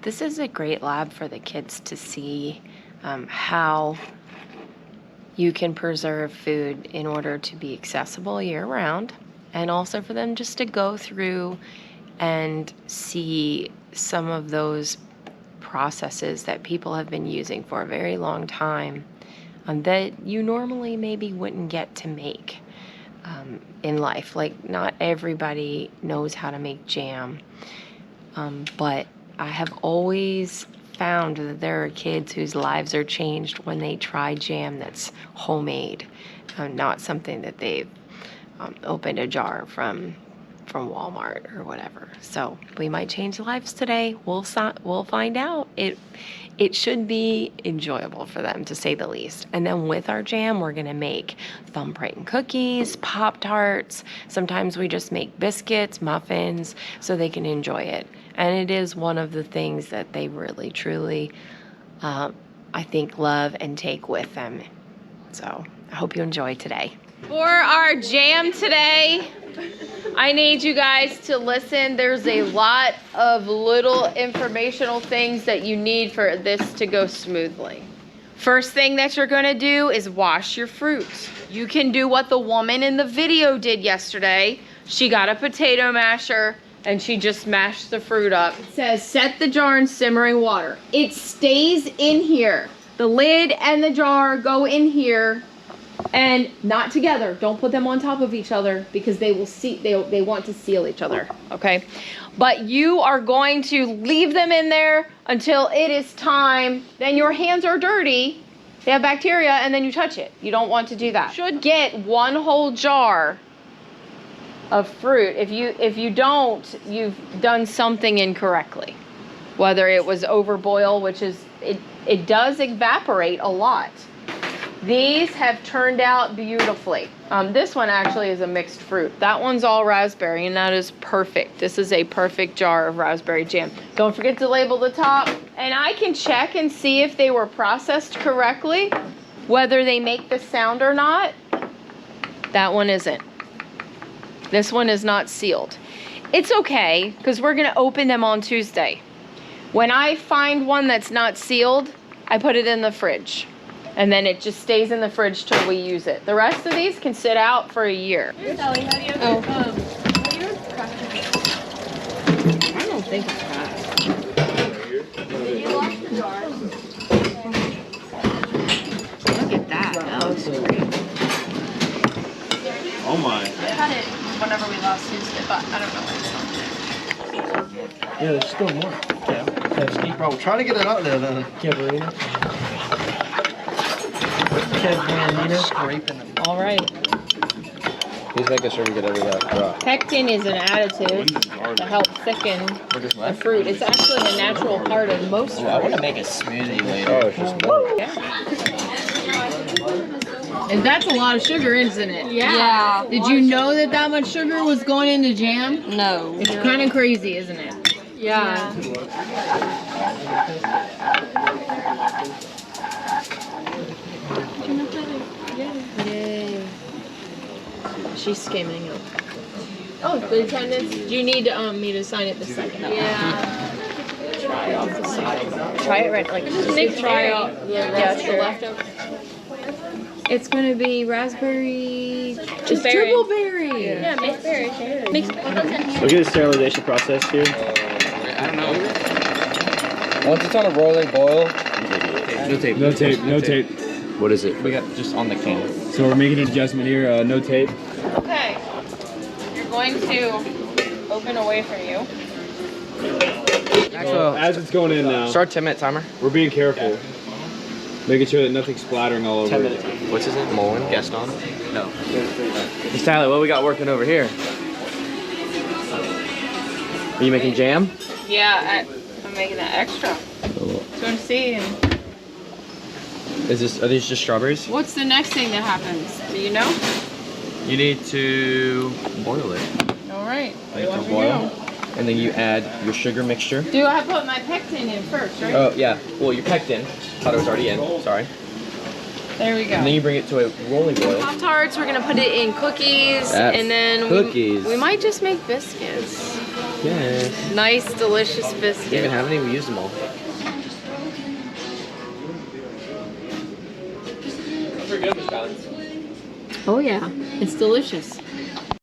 This is a great lab for the kids to see how you can preserve food in order to be accessible year-round, and also for them just to go through and see some of those processes that people have been using for a very long time that you normally maybe wouldn't get to make in life. Like, not everybody knows how to make jam, but I have always found that there are kids whose lives are changed when they try jam that's homemade, not something that they've opened a jar from Walmart or whatever. So we might change lives today. We'll find out. It should be enjoyable for them, to say the least. And then with our jam, we're gonna make thumbprint cookies, Pop-Tarts. Sometimes we just make biscuits, muffins, so they can enjoy it. And it is one of the things that they really, truly, I think, love and take with them. So I hope you enjoy today. For our jam today, I need you guys to listen. There's a lot of little informational things that you need for this to go smoothly. First thing that you're gonna do is wash your fruit. You can do what the woman in the video did yesterday. She got a potato masher and she just mashed the fruit up. It says set the jar in simmering water. It stays in here. The lid and the jar go in here. And not together. Don't put them on top of each other because they will see, they want to seal each other, okay? But you are going to leave them in there until it is time. Then your hands are dirty, they have bacteria, and then you touch it. You don't want to do that. You should get one whole jar of fruit. If you don't, you've done something incorrectly. Whether it was overboil, which is, it does evaporate a lot. These have turned out beautifully. This one actually is a mixed fruit. That one's all raspberry, and that is perfect. This is a perfect jar of raspberry jam. Don't forget to label the top. And I can check and see if they were processed correctly, whether they make the sound or not. That one isn't. This one is not sealed. It's okay, because we're gonna open them on Tuesday. When I find one that's not sealed, I put it in the fridge. And then it just stays in the fridge till we use it. The rest of these can sit out for a year. Sally, how do you I don't think it's cracked. Did you wash the jar? Look at that. That looks great. Oh my. I had it whenever we last used it, but I don't know where it's from. Yeah, there's still more. Steve, bro, try to get it out there then. Cavarina. Scraping them. All right. He's making sure we get every last drop. Pectin is an additive to help thicken the fruit. It's actually a natural part of most fruit. I want to make a smoothie later. Oh, it's just milk. Yeah. And that's a lot of sugar, isn't it? Yeah. Did you know that much sugar was going into jam? No. It's kind of crazy, isn't it? Yeah. Yay. She's skimming it. Oh, the attendance. Do you need me to sign it this second? Yeah. Try it off the side. Try it right, like just try out the leftover. It's gonna be raspberry, just triple berry. Yeah, mixed berry. Mixed. What goes in here? Look at the sterilization process here. I don't know. Once it's on a rolling boil. No tape. No tape. No tape. What is it? We got just on the can. So we're making an adjustment here. No tape. Okay. You're going to open away from you. Well, as it's going in now, Start 10-minute timer. we're being careful. Making sure that nothing's splattering all over. 10 minutes. What's his name? Mullen? Gaston? No. Miss Tyler, what we got working over here? Are you making jam? Yeah, I'm making that extra. So I'm seeing. Are these just strawberries? What's the next thing that happens? Do you know? You need to boil it. All right. Let it boil. And then you add your sugar mixture. Do I put my pectin in first, right? Oh, yeah. Well, your pectin. Thought it was already in. Sorry. There we And then go. you bring it to a rolling boil. Pop-Tarts, we're gonna put it in cookies, That's and then cookies. We might just make biscuits. Yeah. Nice, delicious We even biscuits. haven't even used them all. Oh yeah, it's delicious.